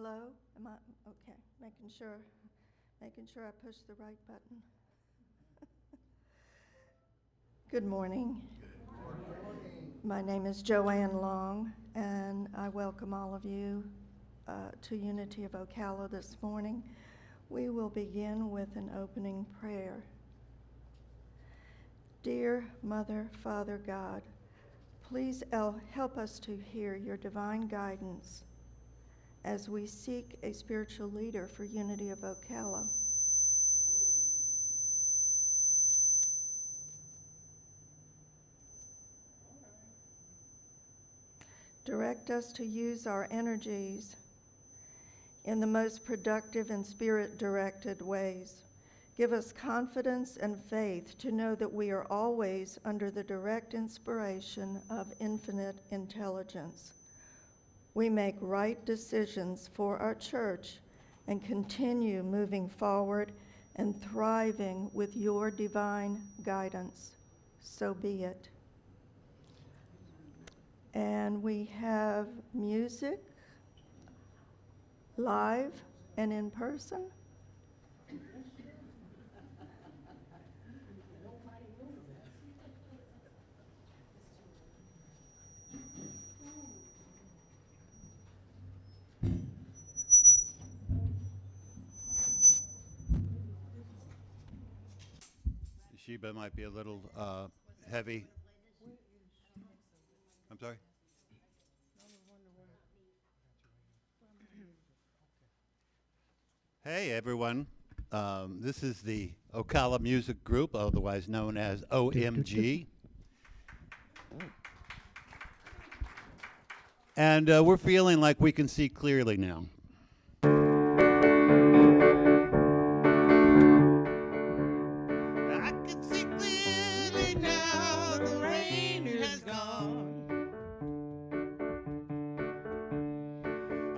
Hello? Am I okay? Making sure I push the right button. Good morning. Good morning. My name is Joanne Long, and I welcome all of you to Unity of Ocala this morning. We will begin with an opening prayer. Dear Mother, Father God, please help us to hear your divine guidance as we seek a spiritual leader for Unity of Ocala. Direct us to use our energies in the most productive and spirit-directed ways. Give us confidence and faith to know that we are always under the direct inspiration of infinite intelligence. We make right decisions for our church and continue moving forward and thriving with your divine guidance. So be it. And we have music, live and in person. Sheba might be a little heavy. I'm sorry? Hey, everyone. This is the Ocala Music Group, otherwise known as OMG. And we're feeling like we can see clearly now. I can see clearly now, the rain has gone.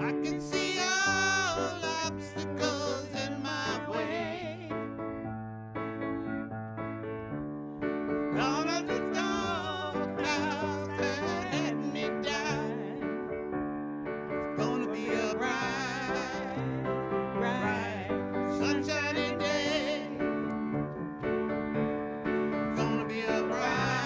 I can see all obstacles in my way. All of the dark clouds that had me down. It's gonna be a bright, bright, sunshiny day. It's gonna be a bright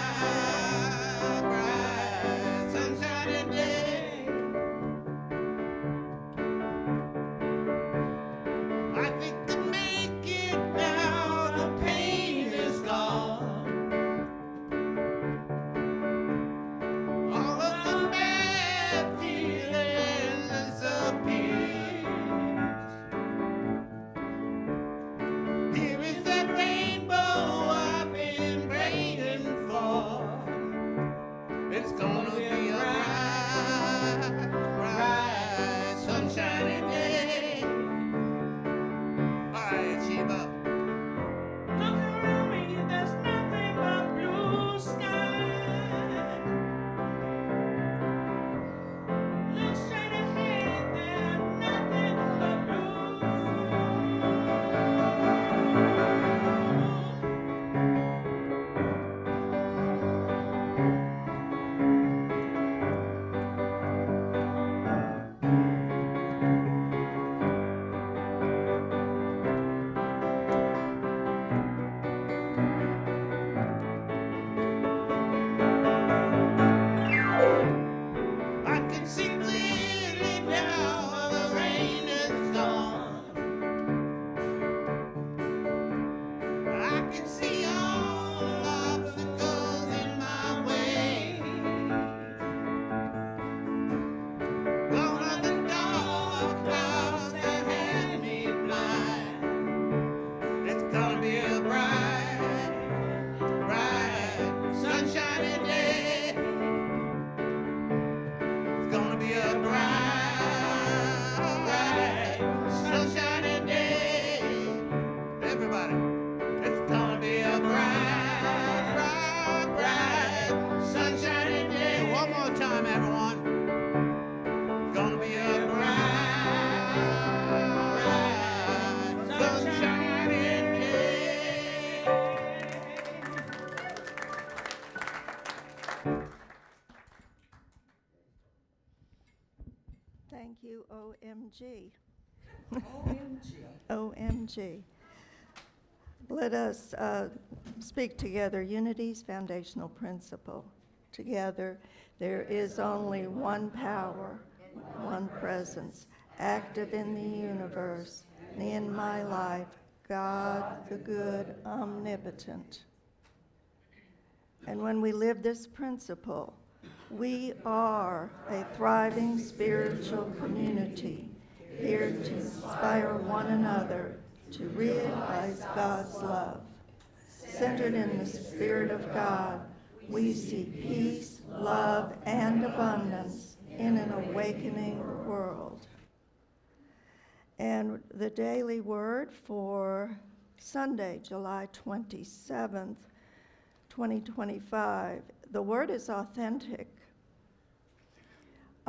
Thank you, OMG. OMG. OMG. Let us speak together unity's foundational principle. Together, there is only one power, one presence, active in the universe, and in my life, God, the good, omnipotent. And when we live this principle, we are a thriving spiritual community, here to inspire one another to realize God's love. Centered in the Spirit of God, we see peace, love, and abundance in an awakening world. And the daily word for Sunday, July 27th, 2025, the word is authentic.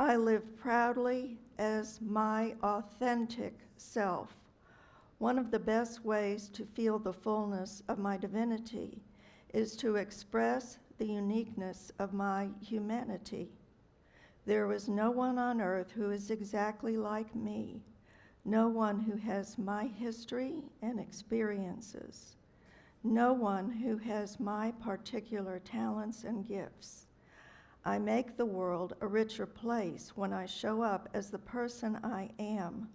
I live proudly as my authentic self. One of the best ways to feel the fullness of my divinity is to express the uniqueness of my humanity. There is no one on earth who is exactly like me, no one who has my history and experiences, no one who has my particular talents and gifts. I make the world a richer place when I show up as the person I am.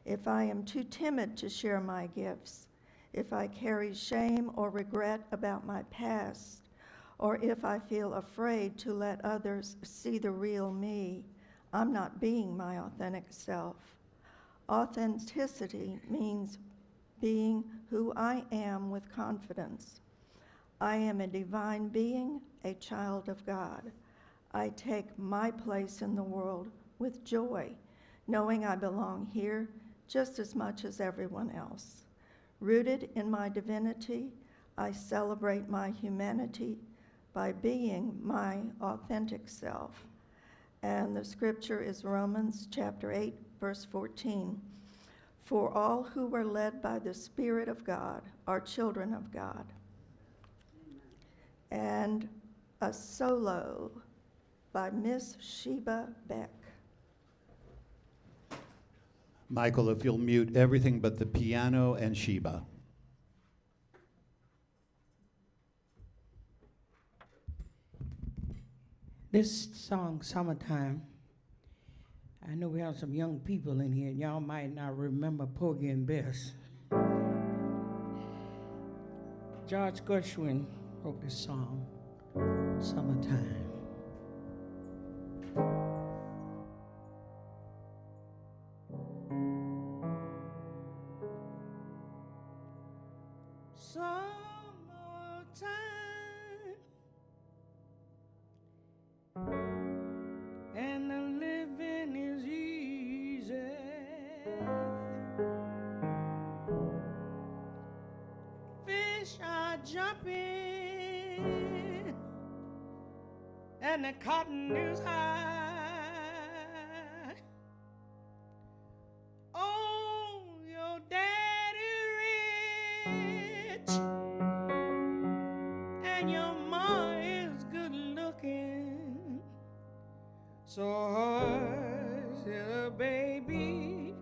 If I am too timid to share my gifts, if I carry shame or regret about my past, or if I feel afraid to let others see the real me, I'm not being my authentic self. Authenticity means being who I am with confidence. I am a divine being, a child of God. I take my place in the world with joy, knowing I belong here just as much as everyone else. Rooted in my divinity, I celebrate my humanity by being my authentic self. And the scripture is Romans chapter 8, verse 14. For all who are led by the Spirit of God are children of God. And a solo by Miss Sheba Beck. Michael, if you'll mute everything but the piano and Sheba. This song, Summertime, I know we have some young people in here, and y'all might not remember Porgy and Bess. George Gershwin wrote this song, Summertime. Summertime, and the living is easy. Fish are jumping, and the cotton is high. Oh, your daddy rich, and your ma is good looking. So hush, little baby,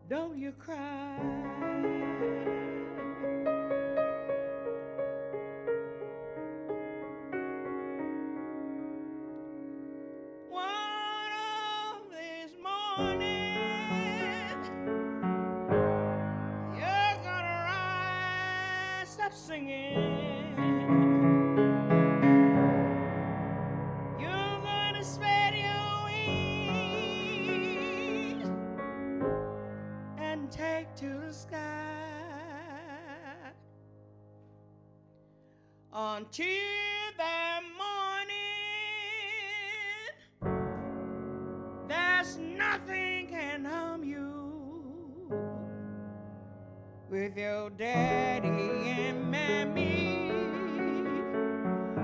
don't you cry. One of these mornings, you're gonna rise up singing. You're gonna spread your wings and take to the sky until that morning. There's nothing can harm you with your daddy and mammy.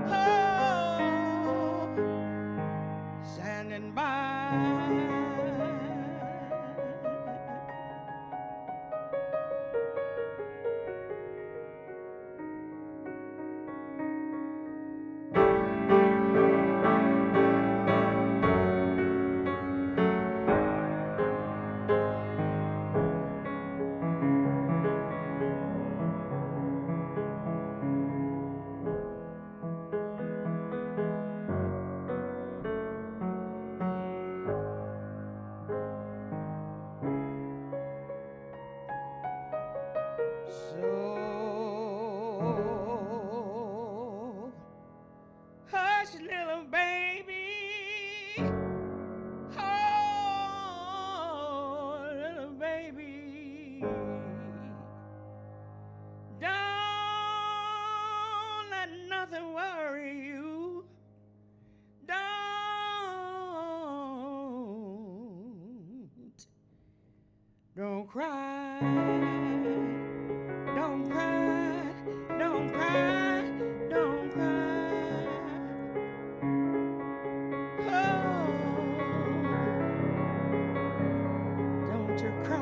Oh, standing by. So hush, little baby. Oh, little baby. Don't let nothing worry you. Don't cry. Don't cry. Don't cry. Don't cry. Oh, don't you cry.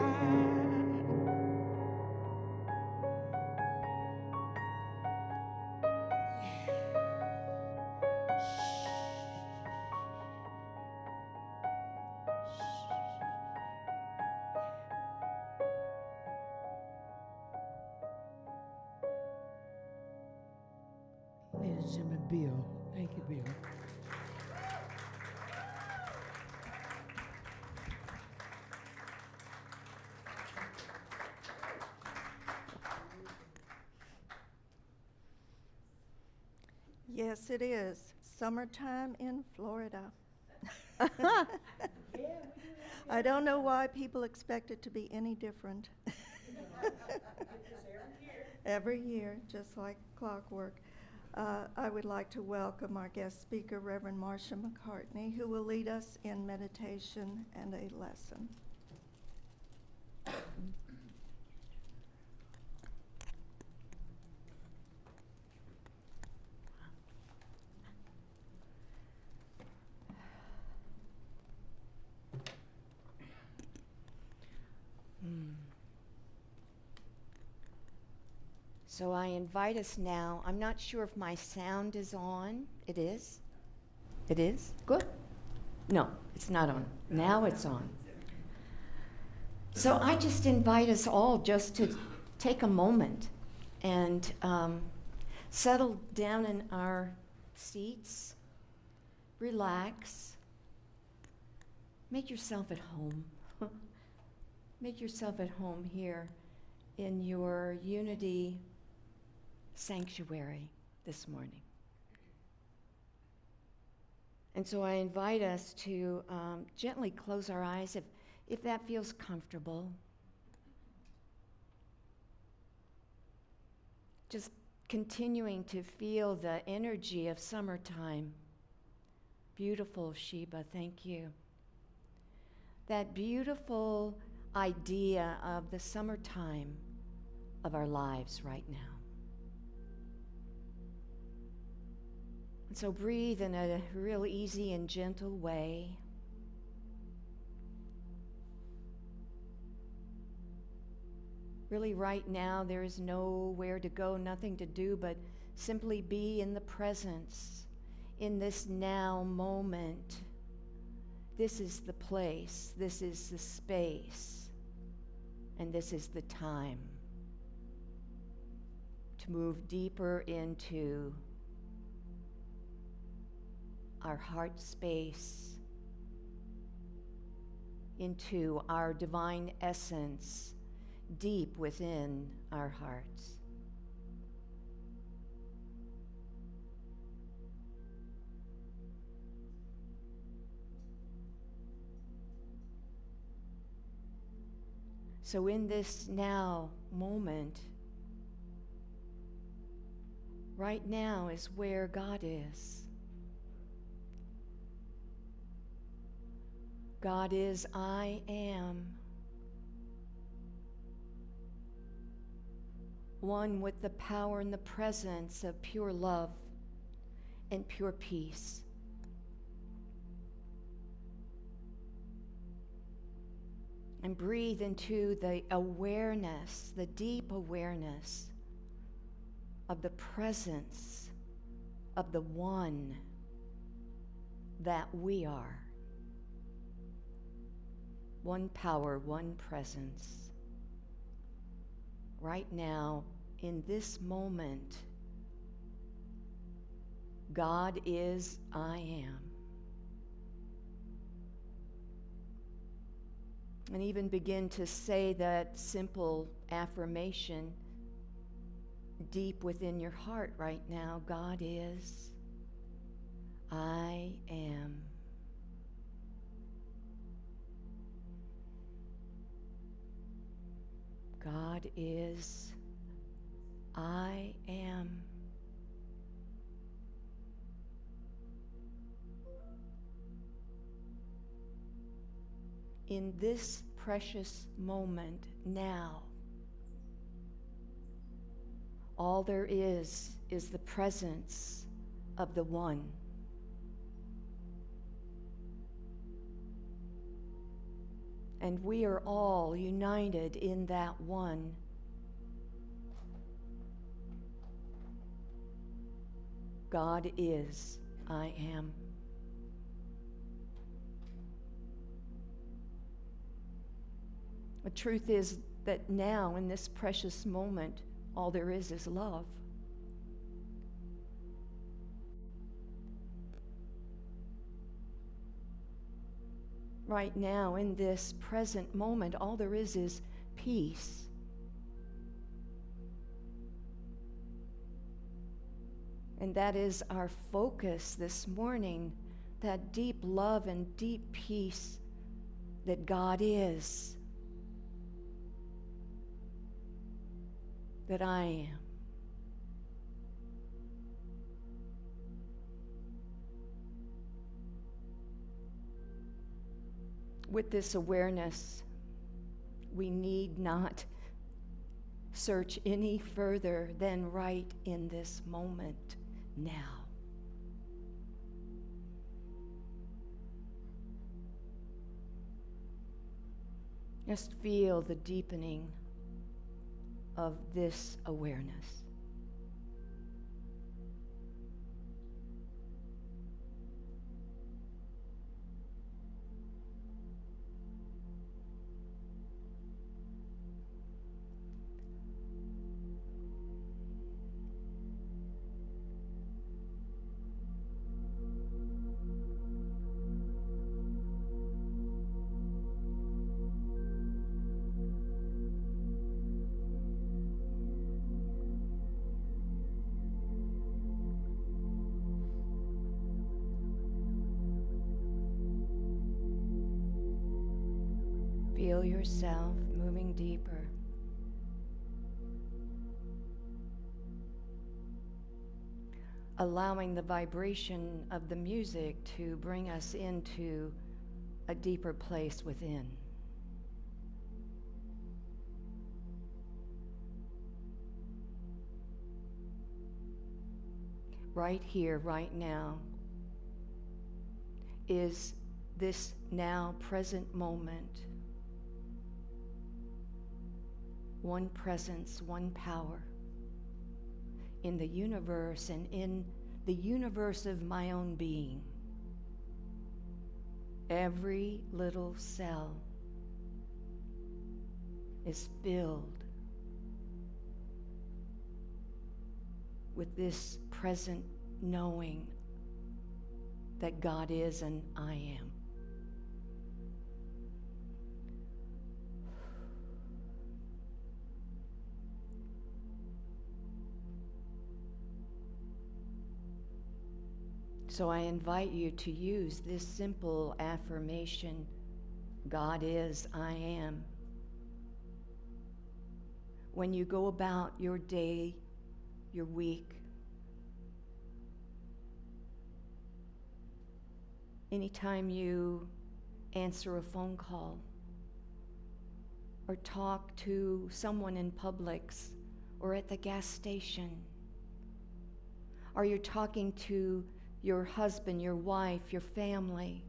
Ladies and gentlemen, Bill. Thank you, Bill. Yes, it is. Summertime in Florida. I don't know why people expect it to be any different. Every year, just like clockwork. I would like to welcome our guest speaker, Reverend Marcia McCartney, who will lead us in meditation and a lesson. So I invite us now. I'm not sure if my sound is on. It is? It is? Good. No, it's not on. Now it's on. So I just invite us all just to take a moment and settle down in our seats, relax, make yourself at home. Make yourself at home here in your Unity sanctuary this morning. And so I invite us to gently close our eyes if that feels comfortable. Just continuing to feel the energy of summertime. Beautiful, Sheba, thank you. That beautiful idea of the summertime of our lives right now. And so breathe in a real easy and gentle way. Really right now there is nowhere to go, nothing to do but simply be in the presence, in this now moment. This is the place, this is the space, and this is the time to move deeper into our heart space, into our divine essence deep within our hearts. So in this now moment, right now is where God is. God is I am. One with the power and the presence of pure love and pure peace. And breathe into the awareness, the deep awareness of the presence of the one that we are. One power, one presence. Right now, in this moment, God is I am. And even begin to say that simple affirmation deep within your heart right now, God is, I am. God is, I am. In this precious moment now, all there is the presence of the One. And we are all united in that One. God is, I am. The truth is that now, in this precious moment, all there is love. Right now, in this present moment, all there is peace. And that is our focus this morning, that deep love and deep peace that God is, that I am. With this awareness, we need not search any further than right in this moment now. Just feel the deepening of this awareness. Feel yourself moving deeper. Allowing the vibration of the music to bring us into a deeper place within. Right here, right now, is this now present moment. One presence, one power in the universe and in the universe of my own being. Every little cell is filled with this present knowing that God is and I am. So I invite you to use this simple affirmation, God is, I am. When you go about your day, your week, anytime you answer a phone call or talk to someone in Publix or at the gas station, or you're talking to your husband, your wife, your family,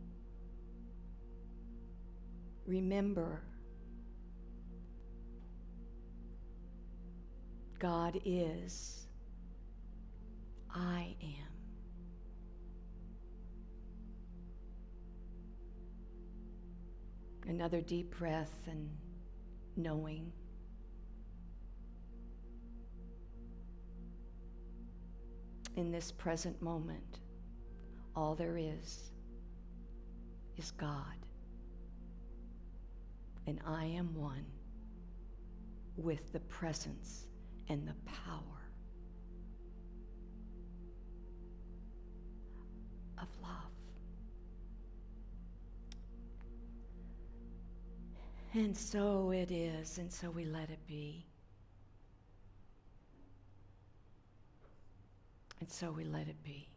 remember, God is, I am. Another deep breath and knowing. In this present moment, all there is God. And I am one with the presence and the power And so it is, and so we let it be. And so we let it be.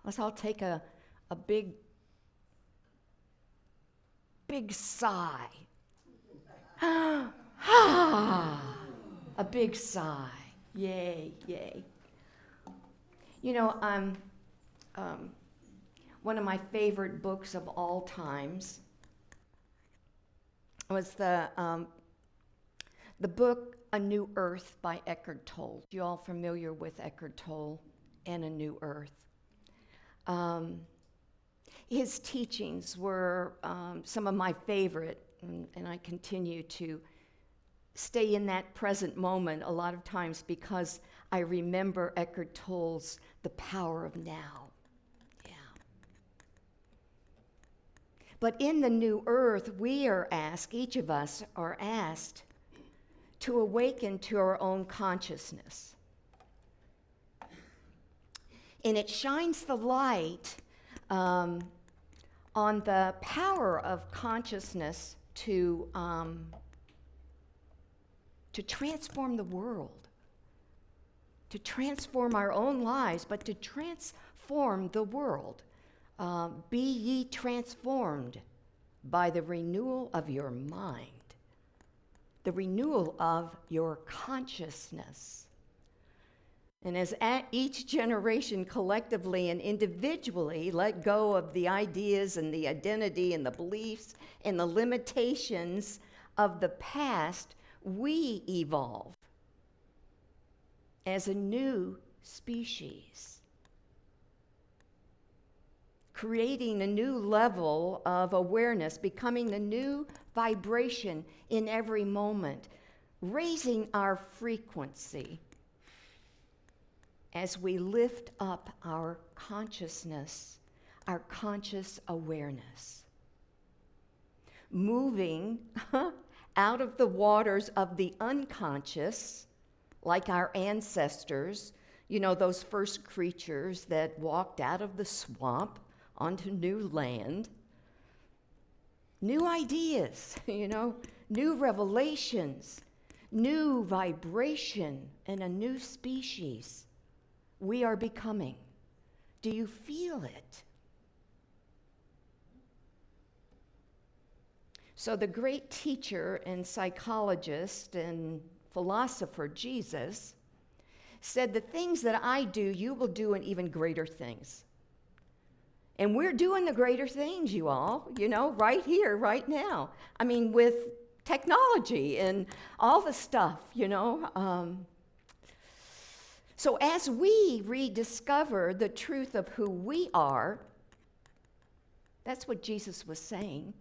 Let's all take a big sigh. A big sigh. Yay, yay. You know, one of my favorite books of all times was the book A New Earth by Eckhart Tolle. You all familiar with Eckhart Tolle and A New Earth? His teachings were some of my favorite, and I continue to stay in that present moment a lot of times because I remember Eckhart Tolle's The Power of Now. Yeah. But in the New Earth, we are asked, each of us are asked, to awaken to our own consciousness. And it shines the light on the power of consciousness to transform the world, to transform our own lives, but to transform the world. Be ye transformed by the renewal of your mind, the renewal of your consciousness. And as each generation collectively and individually let go of the ideas and the identity and the beliefs and the limitations of the past, we evolve as a new species, creating a new level of awareness, becoming a new vibration in every moment, raising our frequency as we lift up our consciousness, our conscious awareness, moving out of the waters of the unconscious, like our ancestors, you know, those first creatures that walked out of the swamp onto new land. New ideas, you know, new revelations, new vibration, and a new species we are becoming. Do you feel it? So the great teacher and psychologist and philosopher Jesus said, the things that I do, you will do in even greater things. And we're doing the greater things, you all, you know, right here, right now. I mean, with technology and all the stuff, you know. So as we rediscover the truth of who we are, that's what Jesus was saying.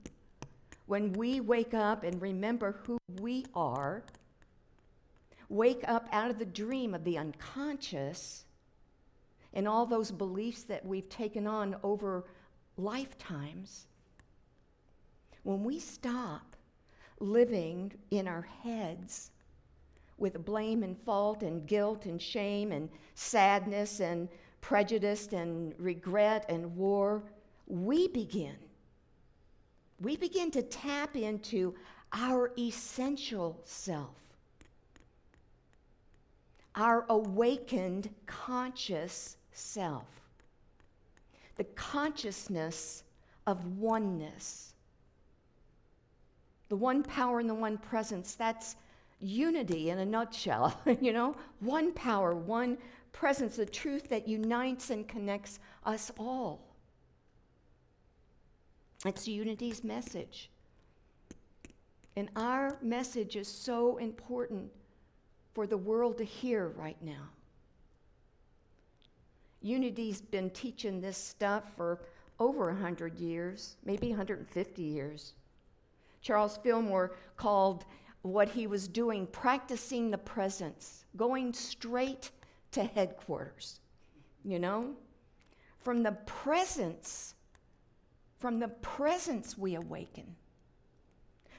When we wake up and remember who we are, wake up out of the dream of the unconscious and all those beliefs that we've taken on over lifetimes, when we stop living in our heads with blame and fault and guilt and shame and sadness and prejudice and regret and war, we begin to tap into our essential self, our awakened conscious self, the consciousness of oneness, the one power and the one presence. That's unity in a nutshell, you know? One power, one presence, the truth that unites and connects us all. It's unity's message. And our message is so important for the world to hear right now. Unity's been teaching this stuff for over 100 years, maybe 150 years. Charles Fillmore called what he was doing practicing the presence, going straight to headquarters, you know? From the presence we awaken.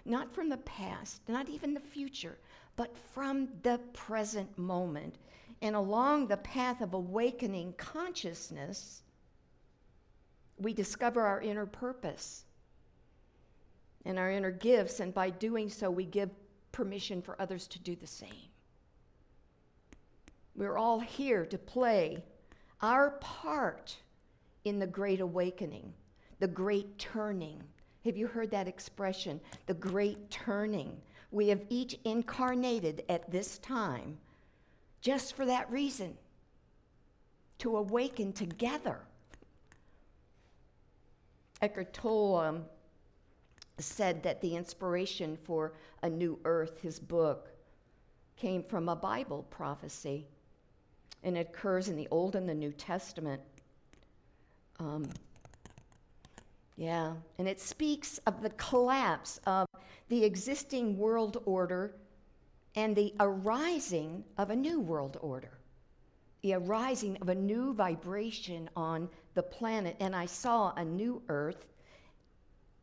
not from the past, not even the future, but from the present moment. And along the path of awakening consciousness, we discover our inner purpose and our inner gifts, and by doing so, we give permission for others to do the same. We're all here to play our part in the great awakening, the great turning. Have you heard that expression? The great turning. We have each incarnated at this time just for that reason, to awaken together. Eckhart Tolle said that the inspiration for A New Earth, his book, came from a Bible prophecy, and it occurs in the Old and the New Testament. And it speaks of the collapse of the existing world order and the arising of a new world order, the arising of a new vibration on the planet. And I saw a new earth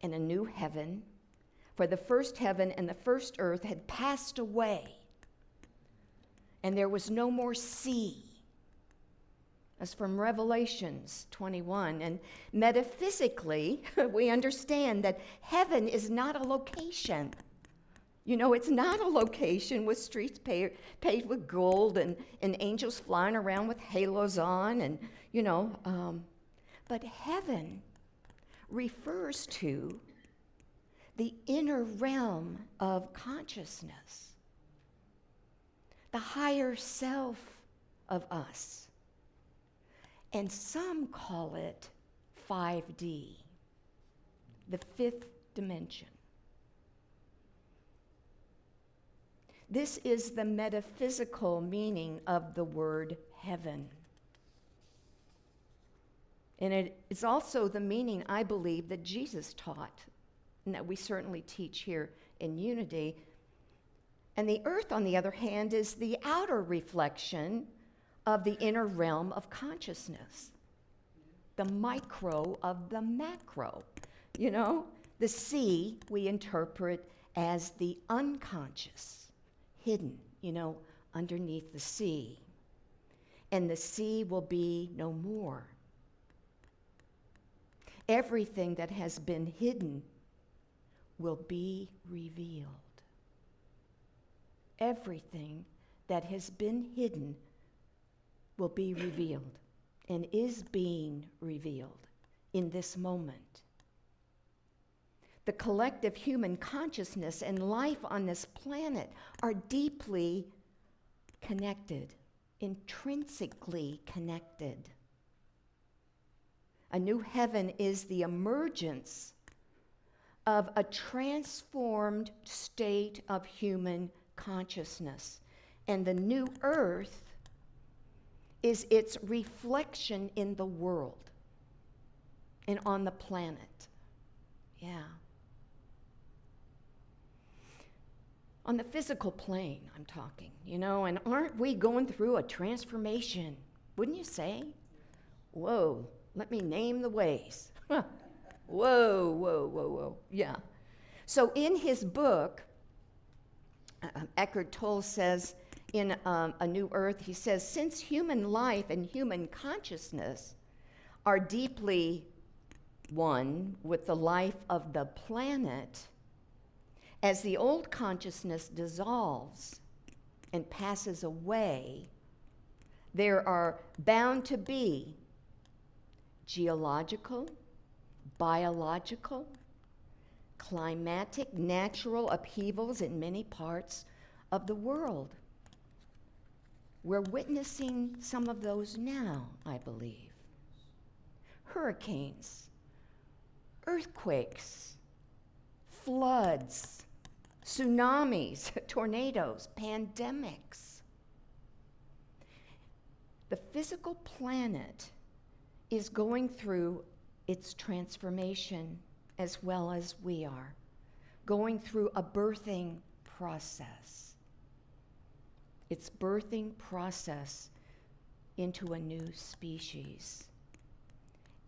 and a new heaven, for the first heaven and the first earth had passed away, and there was no more sea. That's from Revelations 21. And metaphysically, we understand that heaven is not a location. You know, it's not a location with streets paved with gold and angels flying around with halos on, and, but heaven refers to the inner realm of consciousness, the higher self of us. And some call it 5D, the fifth dimension. This is the metaphysical meaning of the word heaven. And it's also the meaning, I believe, that Jesus taught, and that we certainly teach here in Unity. And the earth, on the other hand, is the outer reflection of the inner realm of consciousness, the micro of the macro. The sea we interpret as the unconscious, hidden, underneath the sea. And the sea will be no more. Everything that has been hidden will be revealed. Everything that has been hidden will be revealed and is being revealed in this moment. The collective human consciousness and life on this planet are deeply connected, intrinsically connected. A new heaven is the emergence of a transformed state of human consciousness. And the new earth is its reflection in the world and on the planet. Yeah. On the physical plane, I'm talking, and aren't we going through a transformation? Wouldn't you say? Whoa, let me name the ways. Whoa. Yeah. So in his book, Eckhart Tolle says, in A New Earth, he says, since human life and human consciousness are deeply one with the life of the planet, as the old consciousness dissolves and passes away, there are bound to be geological, biological, climatic, natural upheavals in many parts of the world. We're witnessing some of those now, I believe. Hurricanes, earthquakes, floods, tsunamis, tornadoes, pandemics. The physical planet is going through its transformation as well as we are, going through a birthing process. Its birthing process into a new species.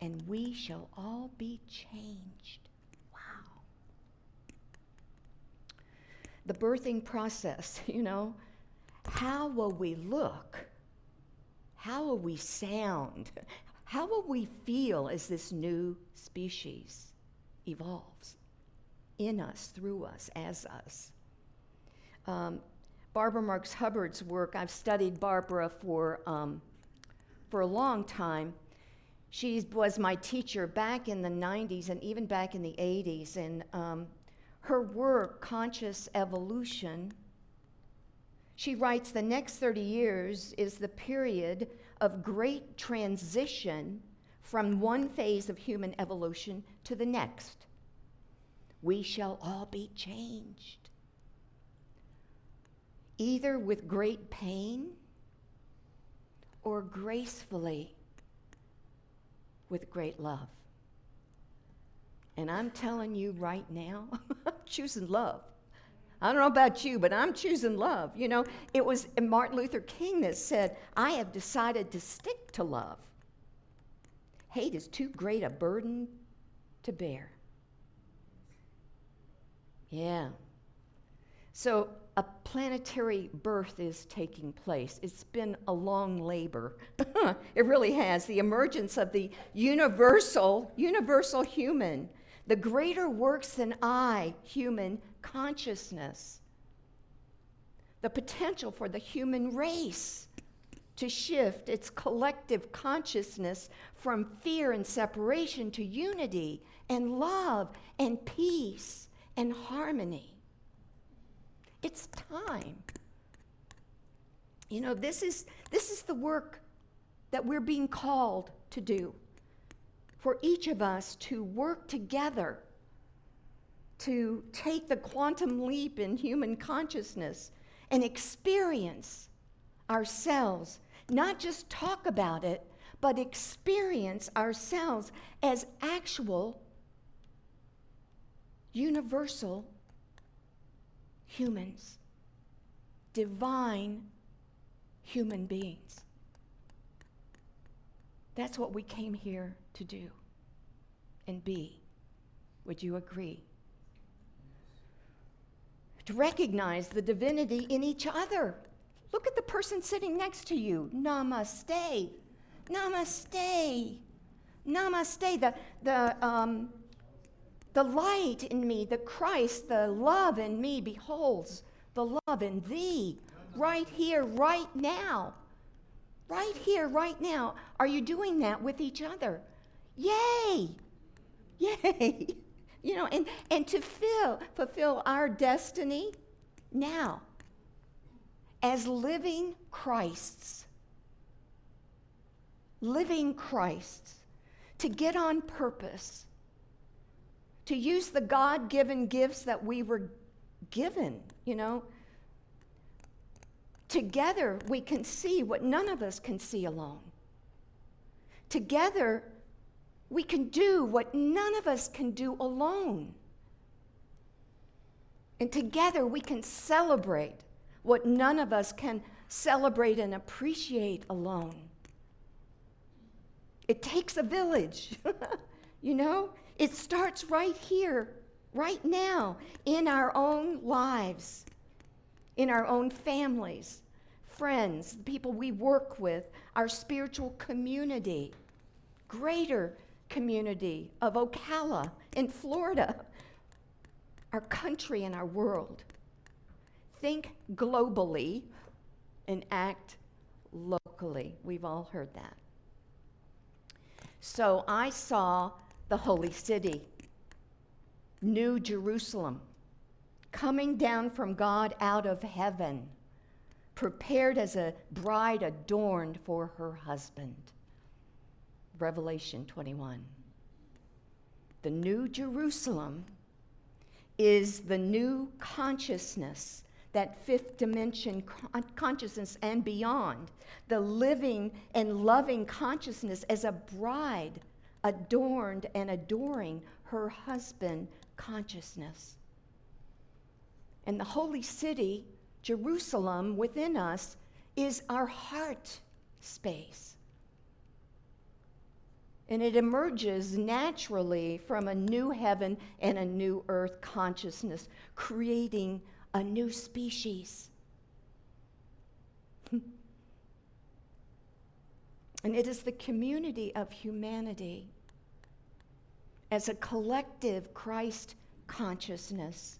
And we shall all be changed. Wow. the birthing process, you know. How will we look? How will we sound? How will we feel as this new species evolves in us, through us, as us? Barbara Marx Hubbard's work, I've studied Barbara for a long time. She was my teacher back in the 90s and even back in the 80s. And her work, Conscious Evolution, she writes the next 30 years is the period of great transition from one phase of human evolution to the next. We shall all be changed, either with great pain or gracefully with great love. And I'm telling you right now, I'm choosing love. I don't know about you, but I'm choosing love. You know, it was Martin Luther King that said, I have decided to stick to love. Hate is too great a burden to bear. Yeah. So a planetary birth is taking place. It's been a long labor. It really has. The emergence of the universal human, the greater works than I, human consciousness, the potential for the human race to shift its collective consciousness from fear and separation to unity and love and peace and harmony. It's time. You know, this is the work that we're being called to do. For each of us to work together to take the quantum leap in human consciousness and experience ourselves, not just talk about it, but experience ourselves as actual, universal humans, divine human beings. That's what we came here to do and be. Would you agree? To recognize the divinity in each other. Look at the person sitting next to you. Namaste. Namaste. Namaste. The light in me, the Christ, the love in me beholds the love in thee. Right here, right now. Right here, right now. Are you doing that with each other? Yay! Yay! You know, and to fulfill our destiny now as living Christs. Living Christs. To get on purpose. To use the God-given gifts that we were given, you know. Together we can see what none of us can see alone. Together we can do what none of us can do alone. And together we can celebrate what none of us can celebrate and appreciate alone. It takes a village, you know? It starts right here, right now, in our own lives, in our own families, friends, the people we work with, our spiritual community, greater community of Ocala in Florida, our country and our world. Think globally and act locally. We've all heard that. So I saw the holy city, New Jerusalem, coming down from God out of heaven, prepared as a bride adorned for her husband. Revelation 21. The New Jerusalem is the new consciousness, that fifth dimension consciousness and beyond, the living and loving consciousness as a bride adorned and adoring her husband consciousness. And the holy city, Jerusalem, within us is our heart space. And it emerges naturally from a new heaven and a new earth consciousness, creating a new species. And it is the community of humanity as a collective Christ consciousness.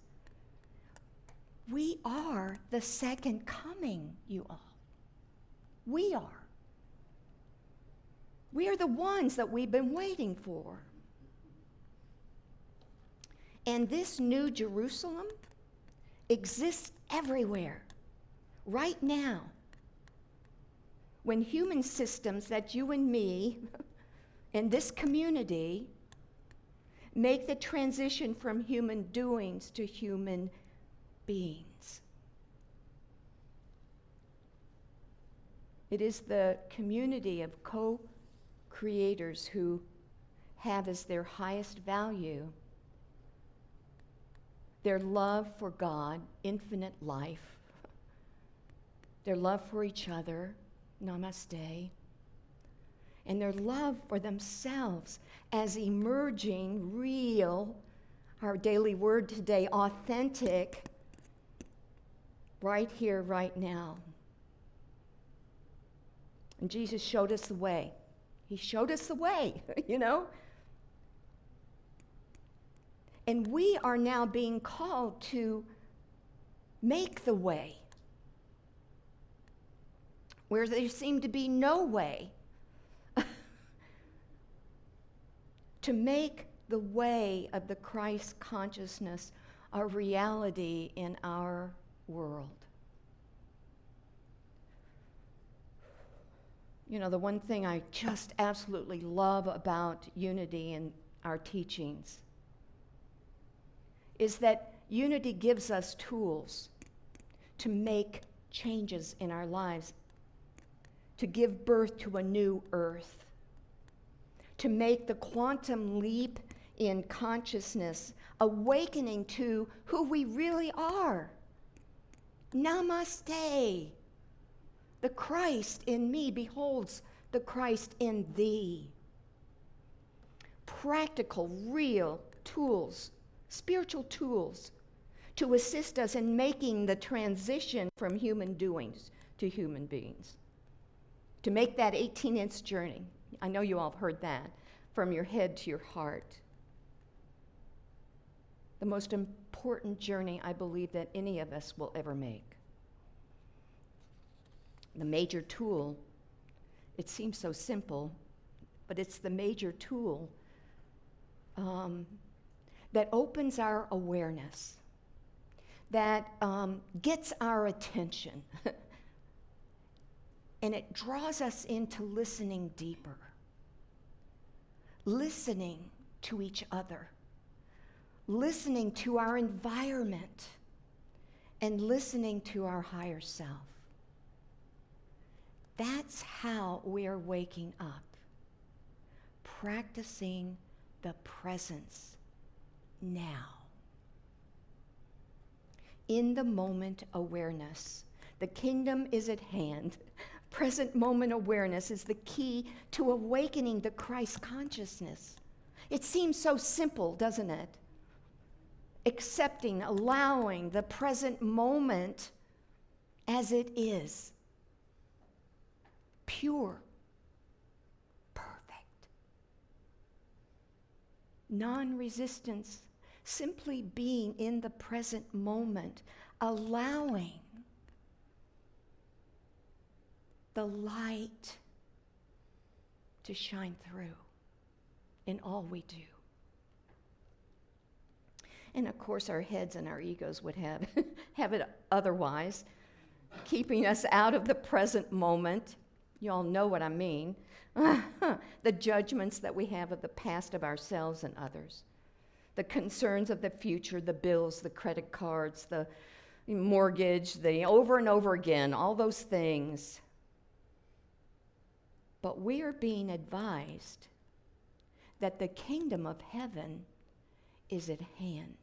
We are the second coming, you all. We are. We are the ones that we've been waiting for. And this new Jerusalem exists everywhere, right now. When human systems that you and me and this community make the transition from human doings to human beings. It is the community of co-creators who have as their highest value their love for God, infinite life, their love for each other, namaste, and their love for themselves as emerging, real, our daily word today, authentic, right here, right now. And Jesus showed us the way. He showed us the way, you know? And we are now being called to make the way where there seemed to be no way, to make the way of the Christ consciousness a reality in our world. You know, the one thing I just absolutely love about unity in our teachings is that unity gives us tools to make changes in our lives, to give birth to a new earth, to make the quantum leap in consciousness, awakening to who we really are. Namaste. The Christ in me beholds the Christ in thee. Practical, real tools, spiritual tools to assist us in making the transition from human doings to human beings. To make that 18-inch journey. I know you all have heard that, from your head to your heart. The most important journey I believe that any of us will ever make. The major tool, it seems so simple, but it's the major tool that opens our awareness, that gets our attention, and it draws us into listening deeper, listening to each other, listening to our environment, and listening to our higher self. That's how we are waking up, practicing the presence now. In the moment awareness, the kingdom is at hand. Present moment awareness is the key to awakening the Christ consciousness. It seems so simple, doesn't it? Accepting, allowing the present moment as it is. Pure, perfect. Non-resistance, simply being in the present moment, allowing the light to shine through in all we do. And of course, our heads and our egos would have it otherwise, keeping us out of the present moment. You all know what I mean. The judgments that we have of the past of ourselves and others. The concerns of the future, the bills, the credit cards, the mortgage, the over and over again, all those things. But we are being advised that the kingdom of heaven is at hand.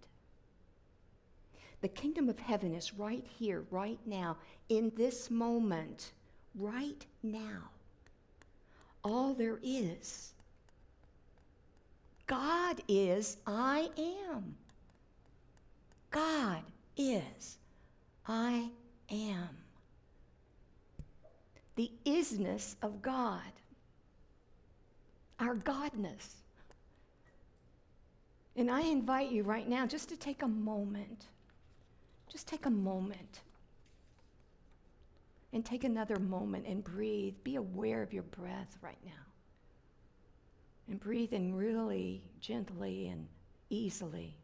The kingdom of heaven is right here, right now, in this moment, right now. All there is. God is, I am. God is, I am. The isness of God, our Godness. And I invite you right now just to take a moment. Just take a moment. And take another moment and breathe. Be aware of your breath right now. And breathe in really gently and easily.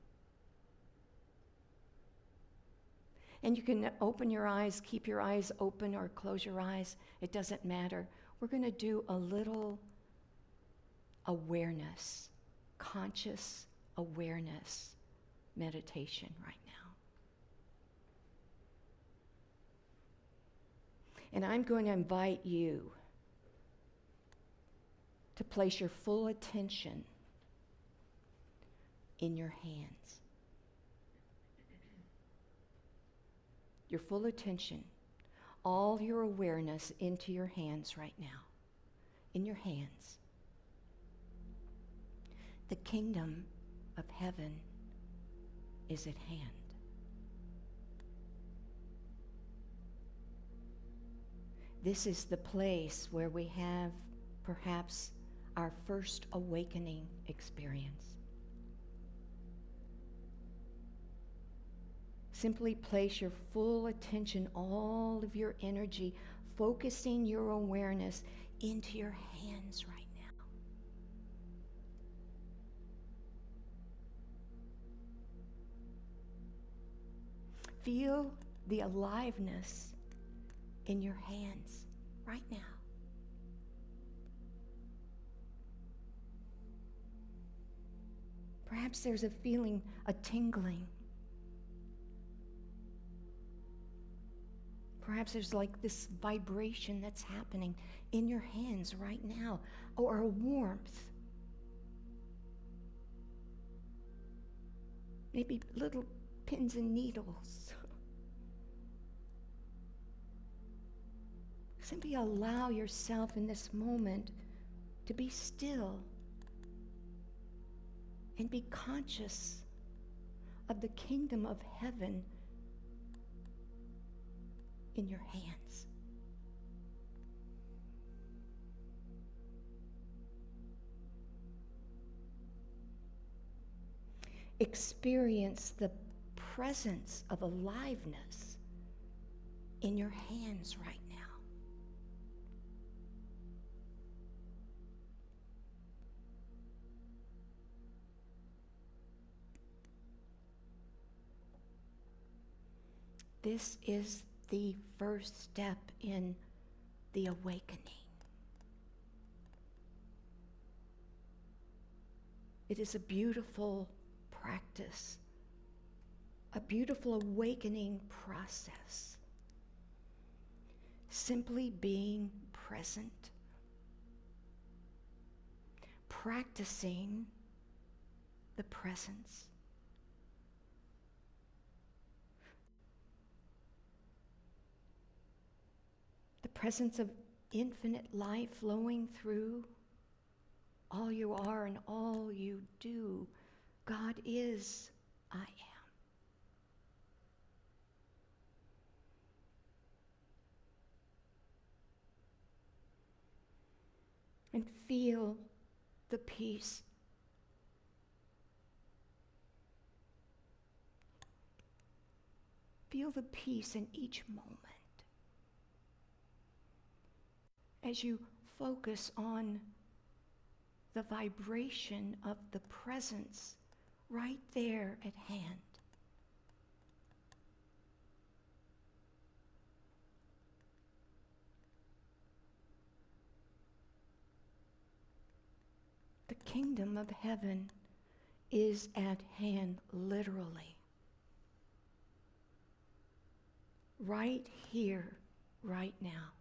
And you can open your eyes, keep your eyes open, or close your eyes. It doesn't matter. We're going to do a little awareness, conscious awareness meditation right now. And I'm going to invite you to place your full attention in your hands. Your full attention, all your awareness into your hands right now. In your hands. The kingdom of heaven is at hand. This is the place where we have perhaps our first awakening experience. Simply place your full attention, all of your energy, focusing your awareness into your hands right now. Feel the aliveness in your hands right now. Perhaps there's a feeling, a tingling. Perhaps there's like this vibration that's happening in your hands right now, or a warmth. Maybe little pins and needles. Simply allow yourself in this moment to be still and be conscious of the kingdom of heaven in your hands. Experience the presence of aliveness in your hands right now. This is the first step in the awakening. It is a beautiful practice, a beautiful awakening process. Simply being present, practicing the presence. The presence of infinite life flowing through all you are and all you do. God is, I am. And feel the peace. Feel the peace in each moment. As you focus on the vibration of the presence right there at hand. The kingdom of heaven is at hand, literally. Right here, right now.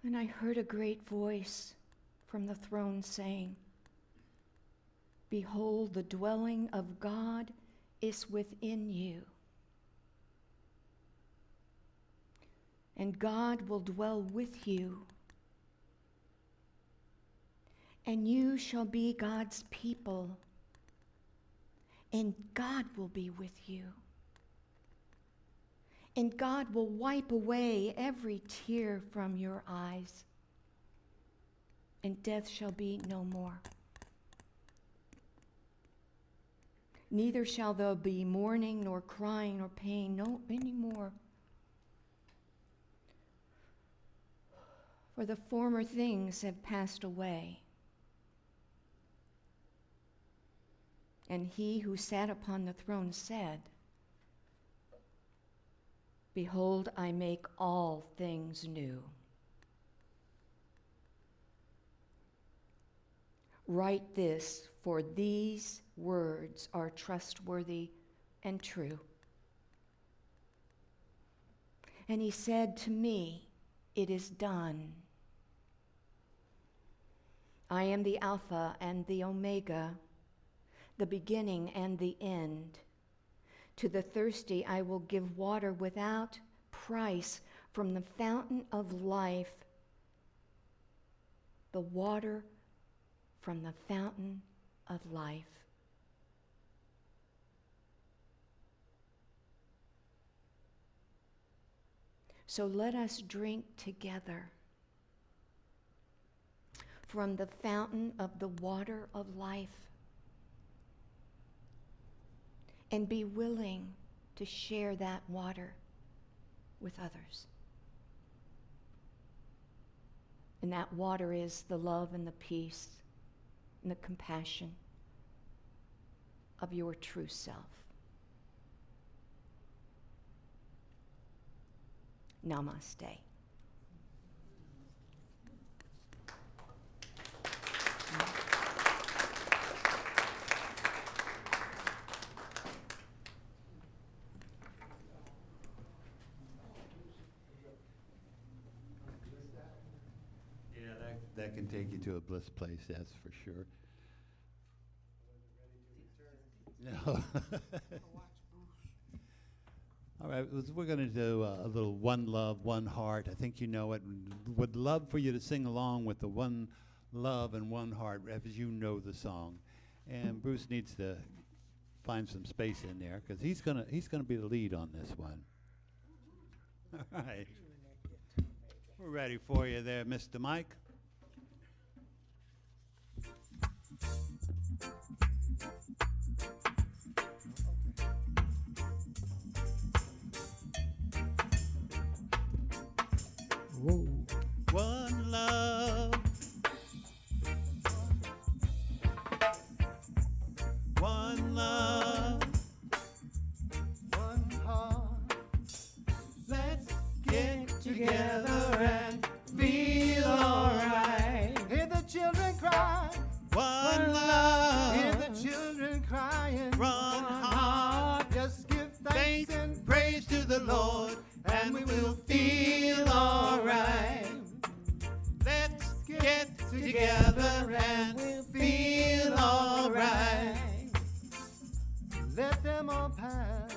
And I heard a great voice from the throne saying, "Behold, the dwelling of God is within you. And God will dwell with you. And you shall be God's people. And God will be with you. And God will wipe away every tear from your eyes. And death shall be no more. Neither shall there be mourning, nor crying, nor pain, no any more. For the former things have passed away." And he who sat upon the throne said, "Behold, I make all things new." Write this, for these words are trustworthy and true. And he said to me, "It is done. I am the Alpha and the Omega, the beginning and the end. To the thirsty I will give water without price from the fountain of life, the water from the fountain of life." So let us drink together from the fountain of the water of life, and be willing to share that water with others. And that water is the love and the peace and the compassion of your true self. Namaste. Yeah, that can take you to a bliss place, that's for sure. No. All right, we're going to do a little One Love, One Heart. I think you know it. Would love for you to sing along with the One Love and One Heart as you know the song. And Bruce needs to find some space in there because he's gonna be the lead on this one. All right. We're ready for you there, Mr. Mike. Whoa. One love, one love, One heart, let's get together and feel alright. Hear the children cry, one hear love, the children crying. one heart, Just give thanks thanks and praise to the Lord, and we will feel alright. Let's get together and feel alright. let them all pass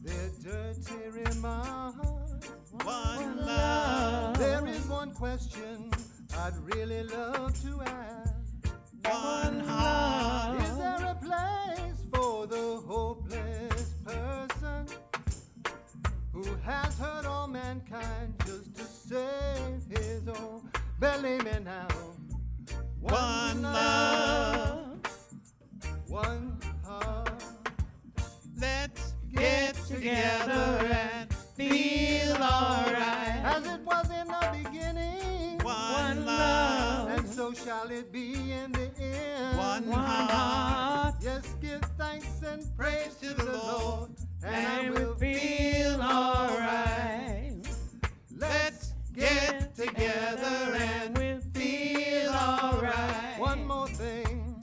their dirty remarks. One love, There is one question I'd really love to ask. one heart, Is there a place for the hopeless person who has hurt all mankind just to save his own? Believe me now. one love. One heart. Let's get together and feel alright. As it was in the beginning, One love, and so shall it be in the end. one heart, Yes, give thanks and praise to the Lord, and I will feel alright. Let's get together and feel alright. One more thing,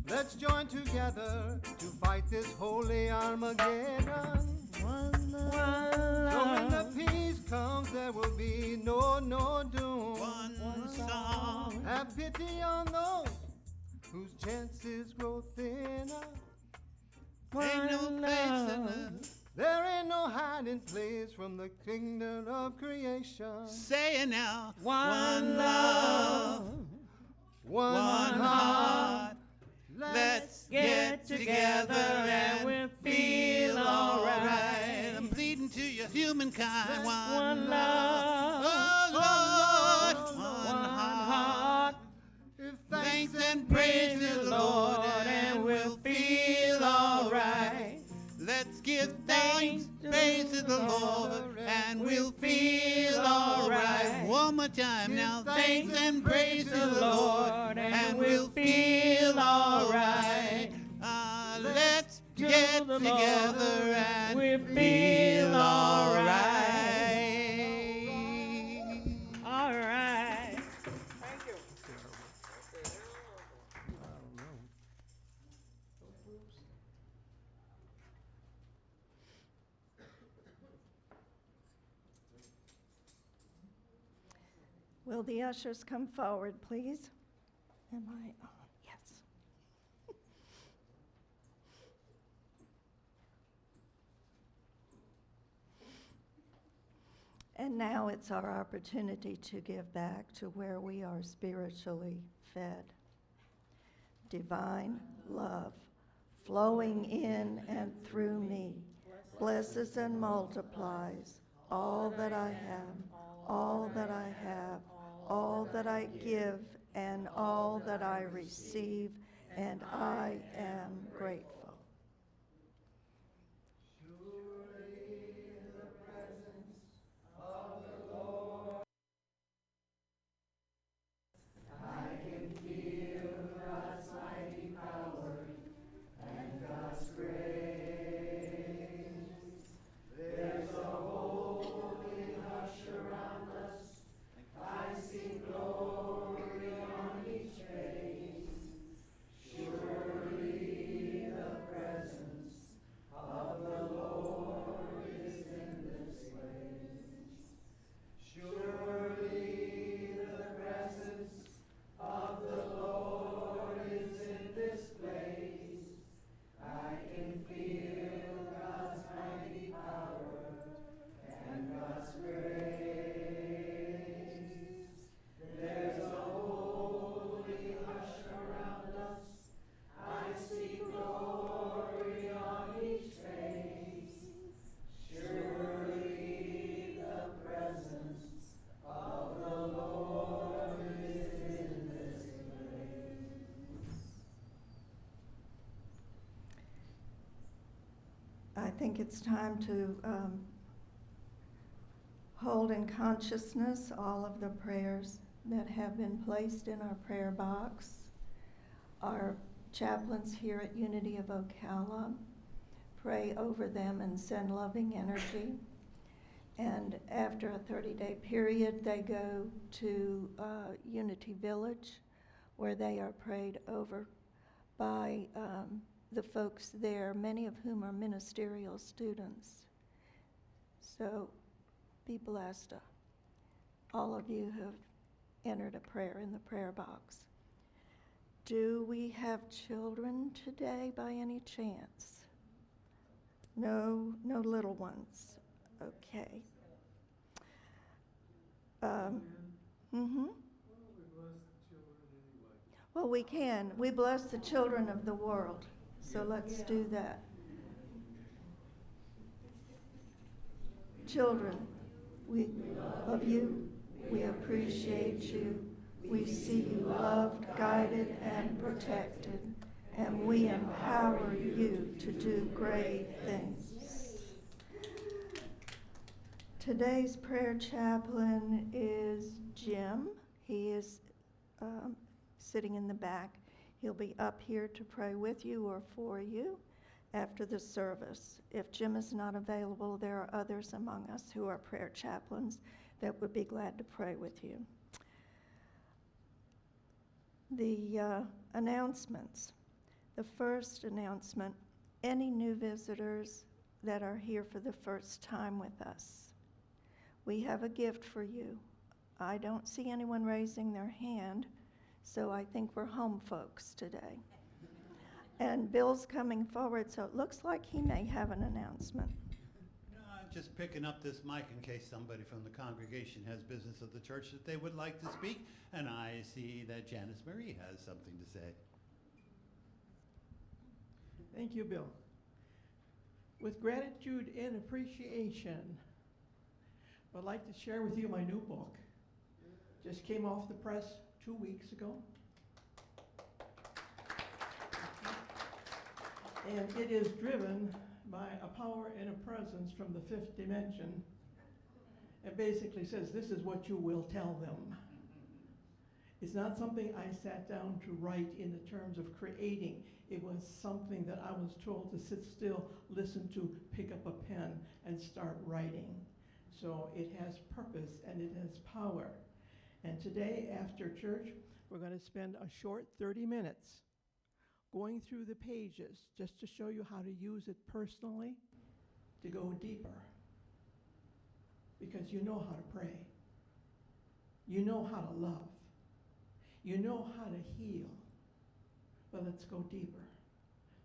let's join together to fight this holy Armageddon. One So when the peace comes, there will be no doom. One song. Have pity on those whose chances grow thinner. Ain't no place in the. There ain't no hiding place from the kingdom of creation. Say it now. One love. One One heart. Let's Let's Get together and we'll feel alright. I'm pleading to you, humankind. One love. Oh Lord, One one heart. heart. If Thanks and praise to the Lord, and we'll feel alright. Let's give thanks, praise to the Lord, and we'll feel alright. One more time now, thanks and praise to the Lord, and we'll feel alright. Let's get together and We feel alright. All right. Will the ushers come forward, please? Am I on? Yes. And now it's our opportunity to give back to where we are spiritually fed. Divine love flowing in and through me blesses and multiplies all that I have, all that I have, all that I give, and all that I receive, and I am grateful. I think it's time to hold in consciousness all of the prayers that have been placed in our prayer box. Our chaplains here at Unity of Ocala pray over them and send loving energy. And after a 30-day period, they go to Unity Village, where they are prayed over by the folks there, many of whom are ministerial students. So be blessed. All of you have entered a prayer in the prayer box. Do we have children today by any chance? No little ones. Okay. Well, we can. We bless the children of the world. So let's do that. Children, we love you. We appreciate you. We see you loved, guided, and protected. And we empower you to do great things. Today's prayer chaplain is Jim. He is sitting in the back. He'll be up here to pray with you or for you after the service. If Jim is not available, there are others among us who are prayer chaplains that would be glad to pray with you. The announcements. The first announcement, any new visitors that are here for the first time with us. We have a gift for you. I don't see anyone raising their hand, so I think we're home folks today. And Bill's coming forward, so it looks like he may have an announcement. No, I'm just picking up this mic in case somebody from the congregation has business of the church that they would like to speak, and I see that Janice Marie has something to say. Thank you, Bill. With gratitude and appreciation, I'd like to share with you my new book. Just came off the press 2 weeks ago. And it is driven by a power and a presence from the fifth dimension. It basically says, this is what you will tell them. It's not something I sat down to write in the terms of creating. It was something that I was told to sit still, listen to, pick up a pen, and start writing. So it has purpose and it has power. And today, after church, we're going to spend a short 30 minutes going through the pages just to show you how to use it personally to go deeper. Because you know how to pray. You know how to love. You know how to heal. But let's go deeper.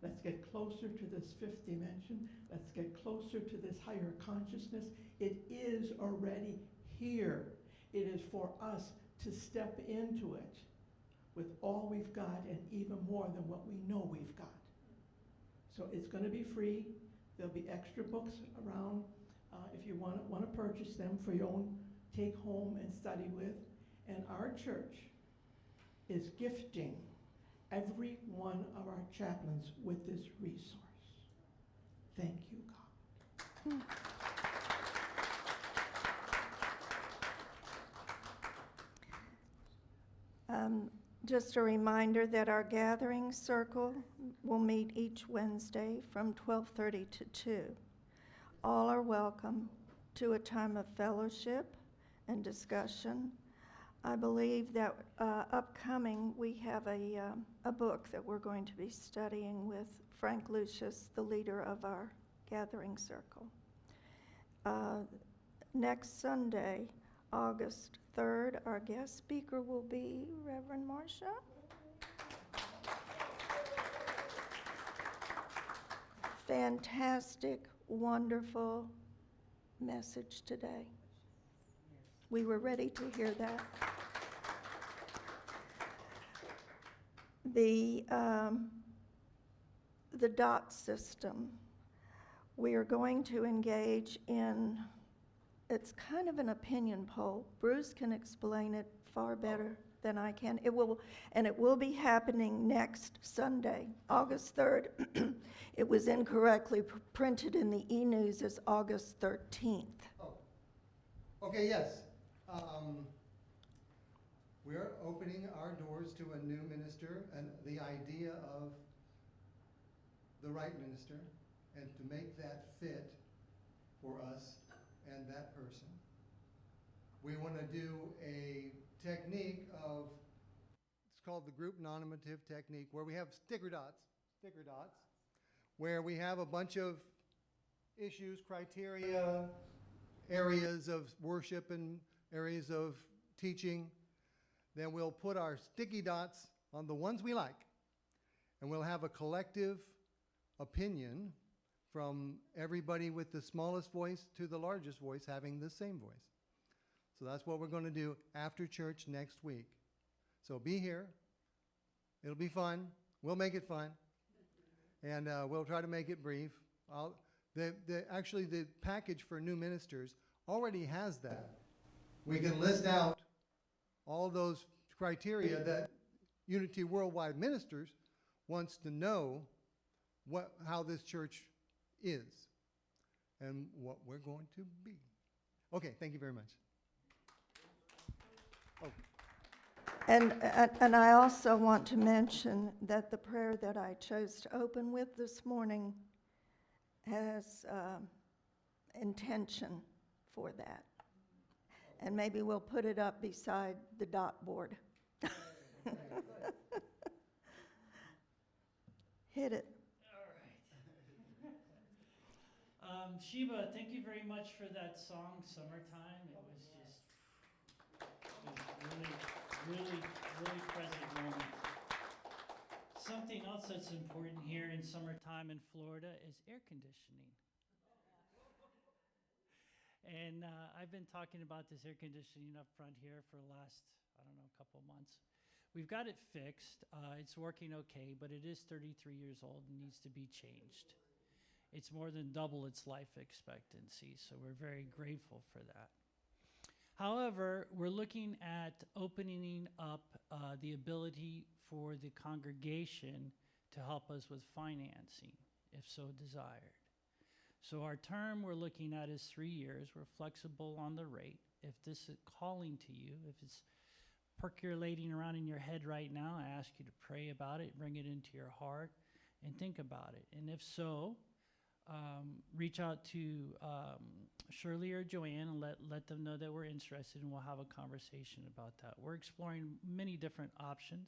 Let's get closer to this fifth dimension. Let's get closer to this higher consciousness. It is already here. It is for us to step into it with all we've got and even more than what we know we've got. So it's going to be free. There'll be extra books around if you want to purchase them for your own take home and study with. And our church is gifting every one of our chaplains with this resource. Thank you, God. Just a reminder that our gathering circle will meet each Wednesday from 12:30 to 2. All are welcome to a time of fellowship and discussion. I believe that upcoming we have a book that we're going to be studying with Frank Lucius, the leader of our gathering circle. Next Sunday, August 3rd, our guest speaker will be Reverend Marcia. Fantastic, wonderful message today. We were ready to hear that. The DOT system, we are going to engage in, it's kind of an opinion poll. Bruce can explain it far better than I can. It will be happening next Sunday, August 3rd. It was incorrectly printed in the e-news as August 13th. Oh, okay, yes. We're opening our doors to a new minister, and the idea of the right minister, and to make that fit for us and that person. We want to do a technique of, it's called the group nominative technique, where we have sticker dots, where we have a bunch of issues, criteria, areas of worship and areas of teaching. Then we'll put our sticky dots on the ones we like, and we'll have a collective opinion from everybody with the smallest voice to the largest voice having the same voice. So that's what we're going to do after church next week. So be here. It'll be fun. We'll make it fun. And we'll try to make it brief. Actually, the package for new ministers already has that. We can list out all those criteria that Unity Worldwide Ministers wants to know how this church is and what we're going to be. Okay, thank you very much. Oh. And I also want to mention that the prayer that I chose to open with this morning has intention for that. And maybe we'll put it up beside the dot board. All Hit it. right. Sheba, thank you very much for that song, Summertime. It was just really present moment. Something else that's important here in summertime in Florida is air conditioning. And I've been talking about this air conditioning up front here for the last, I don't know, couple months. We've got it fixed. It's working okay, but it is 33 years old and needs to be changed. It's more than double its life expectancy, so we're very grateful for that. However, we're looking at opening up the ability for the congregation to help us with financing, if so desired. So our term we're looking at is 3 years. We're flexible on the rate. If this is calling to you, if it's percolating around in your head right now, I ask you to pray about it, bring it into your heart, and think about it. And if so, reach out to Shirley or Joanne and let them know that we're interested, and we'll have a conversation about that. We're exploring many different options.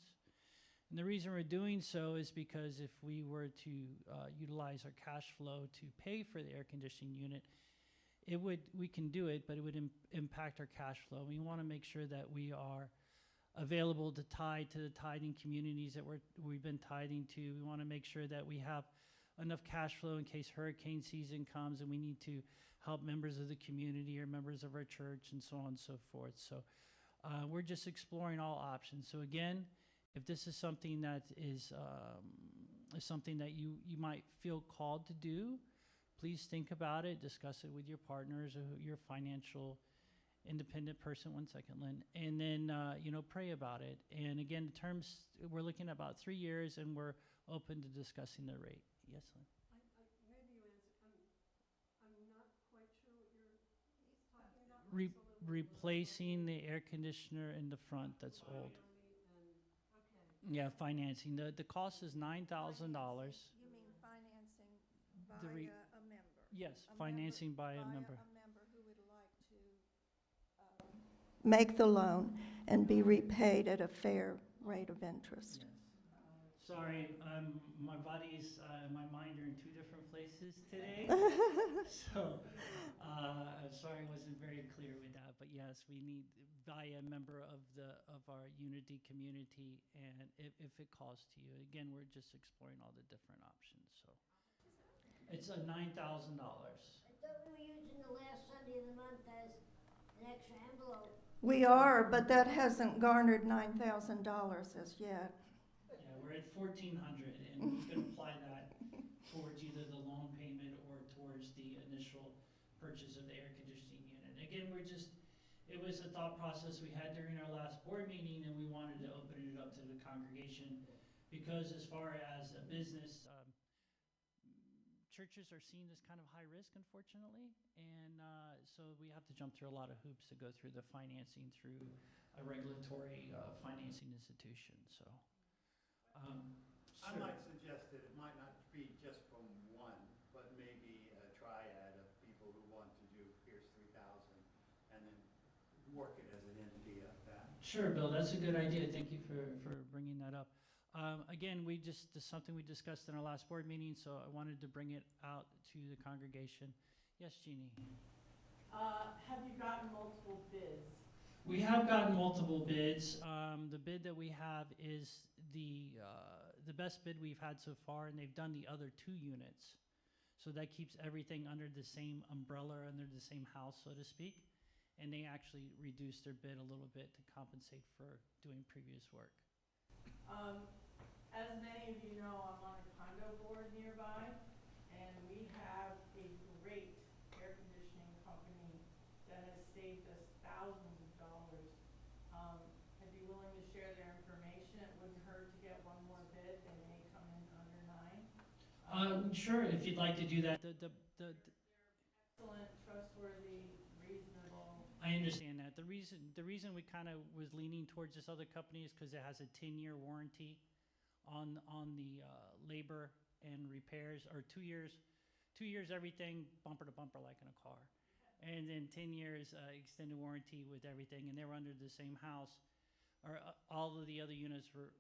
And the reason we're doing so is because if we were to utilize our cash flow to pay for the air conditioning unit, we can do it, but it would impact our cash flow. We want to make sure that we are available to tithe to the tithing communities that we've been tithing to. We want to make sure that we have enough cash flow in case hurricane season comes and we need to help members of the community or members of our church and so on and so forth. So we're just exploring all options. So again, if this is something that is something that you might feel called to do, please think about it, discuss it with your partners or your financial independent person. One second, Lynn. And then, pray about it. And again, the terms, we're looking at about 3 years, and we're open to discussing the rate. Yes, Lynn? Maybe you answer. I'm not quite sure what you're talking about. It's a little bit Replacing the air conditioner in the front that's old. okay. Yeah, financing. The cost is $9,000. You mean financing The via re- a member? Yes, A financing by a via member. a member who would like to make the loan and be repaid at a fair rate of interest. Sorry, my body's, my mind are in two different places today. So, I'm sorry I wasn't very clear with that, but yes, we need via a member of our Unity community, and if it calls to you. Again, we're just exploring all the different options, so. It's a $9,000. I thought we were using the last Sunday of the month as an extra envelope. We are, but that hasn't garnered $9,000 as yet. Yeah, we're at $1,400, and you can apply that towards either the loan payment or towards the initial purchase of the air conditioning unit. Again, it was a thought process we had during our last board meeting, and we wanted to open it up to the congregation because as far as a business, churches are seen as kind of high risk, unfortunately, and so we have to jump through a lot of hoops to go through the financing through a regulatory financing institution. So, I might suggest that it might not be just from one, but maybe a triad of people who want to do here's 3,000 and then work it as an entity of that. Sure, Bill, that's a good idea. Thank you for bringing that up. Again, this is something we discussed in our last board meeting, so I wanted to bring it out to the congregation. Yes, Jeannie? Have you gotten multiple bids? We have gotten multiple bids. The bid that we have is the best bid we've had so far, and they've done the other 2 units. So that keeps everything under the same umbrella, under the same house, so to speak. And they actually reduced their bid a little bit to compensate for doing previous work. As many of you know, I'm on a condo board nearby, and we have a great air conditioning company that has saved us thousands of dollars. I'd be willing to share their information. It wouldn't hurt to get one more bid. They may come in under 9. Sure, if you'd like to do that. They're excellent, trustworthy, reasonable. I understand that. The reason we kind of was leaning towards this other company is because it has a 10-year warranty on the labor and repairs, or 2 years. 2 years everything bumper to bumper like in a car, and then 10 years extended warranty with everything. And they were under the same house, or all of the other units were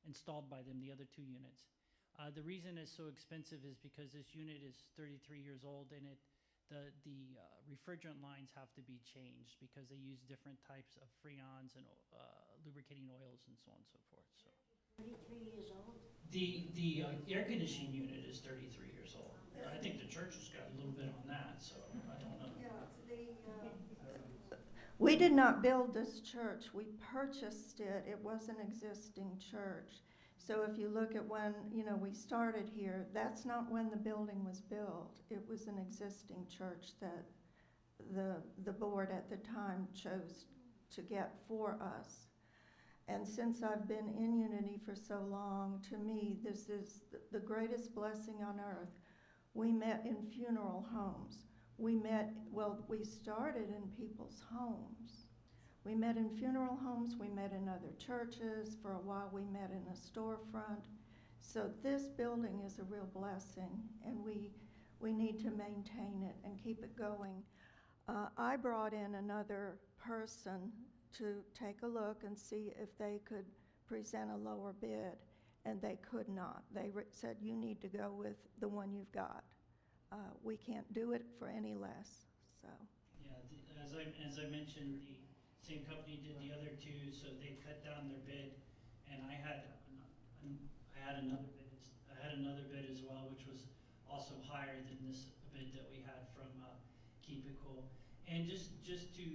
installed by them. The other 2 units. The reason it's so expensive is because this unit is 33 years old, and the refrigerant lines have to be changed because they use different types of freons and lubricating oils and so on and so forth. So 33 years old? the air conditioning unit is 33 years old. I think the church has got a little bit on that, so I don't know. We did not build this church. We purchased it. It was an existing church. So if you look at when, we started here, that's not when the building was built. It was an existing church that the board at the time chose to get for us. And since I've been in Unity for so long, to me, this is the greatest blessing on earth. We met in funeral homes. We started in people's homes. We met in funeral homes, we met in other churches. For a while, we met in a storefront. So this building is a real blessing, and we need to maintain it and keep it going. I brought in another person to take a look and see if they could present a lower bid, and they could not. They said, you need to go with the one you've got. We can't do it for any less, so. Yeah, as I mentioned, the same company did the other two, so they cut down their bid, and I had another bid as well, which was also higher than this bid that we had from Keep It Cool. And just to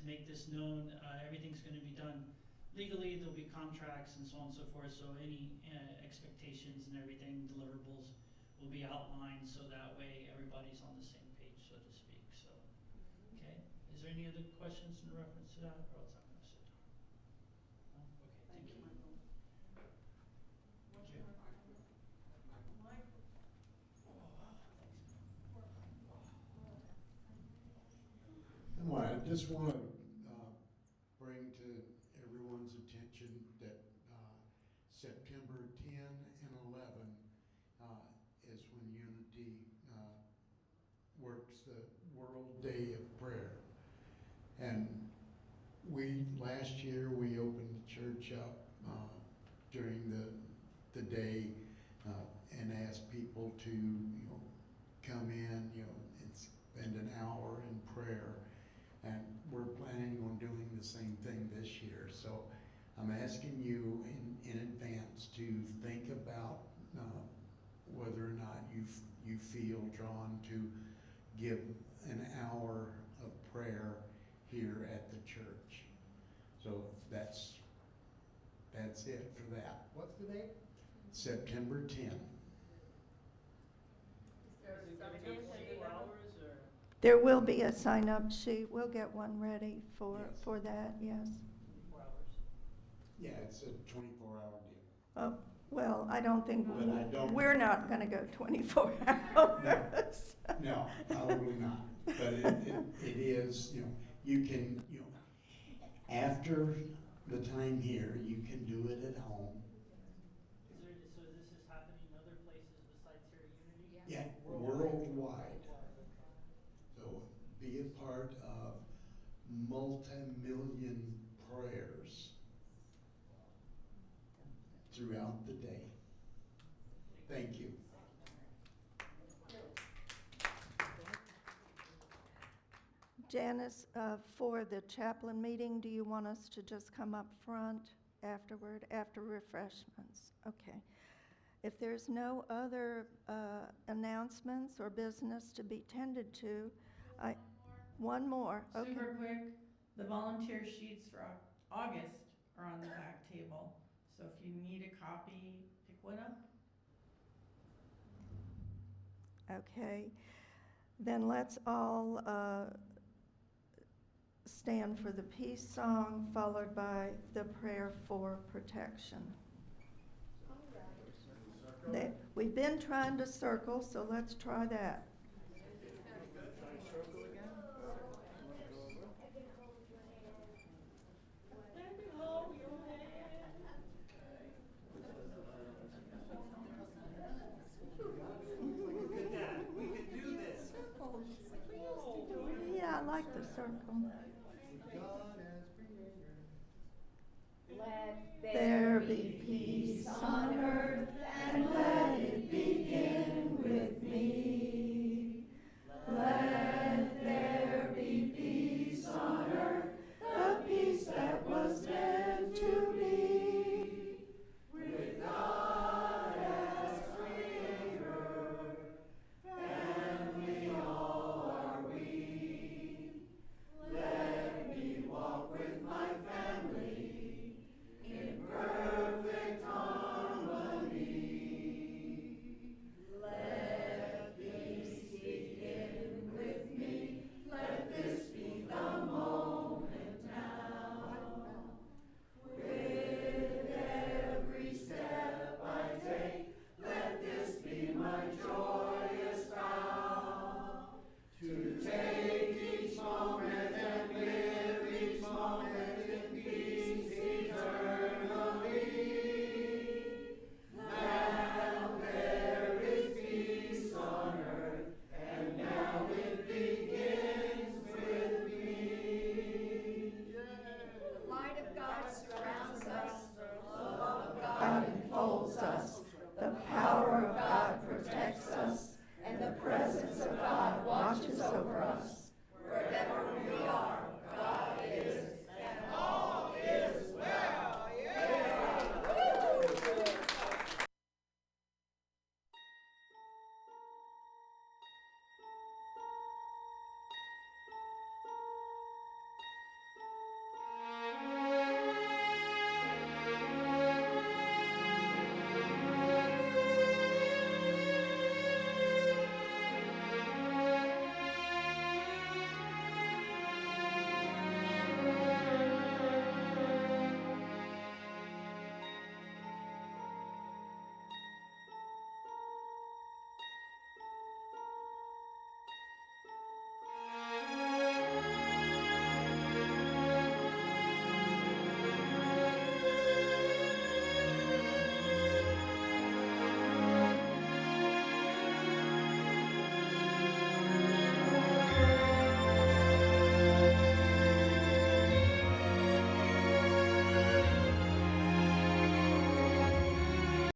make this known, everything's going to be done legally. There'll be contracts and so on and so forth. So any expectations and everything, deliverables, will be outlined, so that way everybody's on the same page, so to speak. So, okay. Is there any other questions in reference to that, or else I'm going to sit down? No? Okay. Thank you. Thank you. Well, I just want to bring to everyone's attention that September 10 and 11 is when Unity works the World Day of Prayer. And last year we opened the church up during the day and asked people to come in and spend an hour in prayer. And we're planning on doing the same thing this year. So I'm asking you in advance to think about whether or not you feel drawn to give an hour of prayer here at the church. So that's it for that. What's the date? September 10. There will be a sign-up sheet. We'll get one ready for that, yes. 4 hours. Yeah, it's a 24-hour deal. Oh, well, I don't think, But I don't- we're not going to go 24 hours. No, probably not. But it is, you can, after the time here, you can do it at home. So this is happening in other places besides here at Unity? Yeah, worldwide. So be a part of multi-million prayers throughout the day. Thank you. Janice, for the chaplain meeting, do you want us to just come up front afterward, after refreshments? Okay. If there's no other announcements or business to be tended to, one more. Okay. Super quick, the volunteer sheets for August are on the back table. So if you need a copy, pick one up. Okay. Then let's all stand for the peace song, followed by the prayer for protection. We've been trying to circle, so let's try that. Yeah, I like the circle. Let There be peace on earth and let my joy.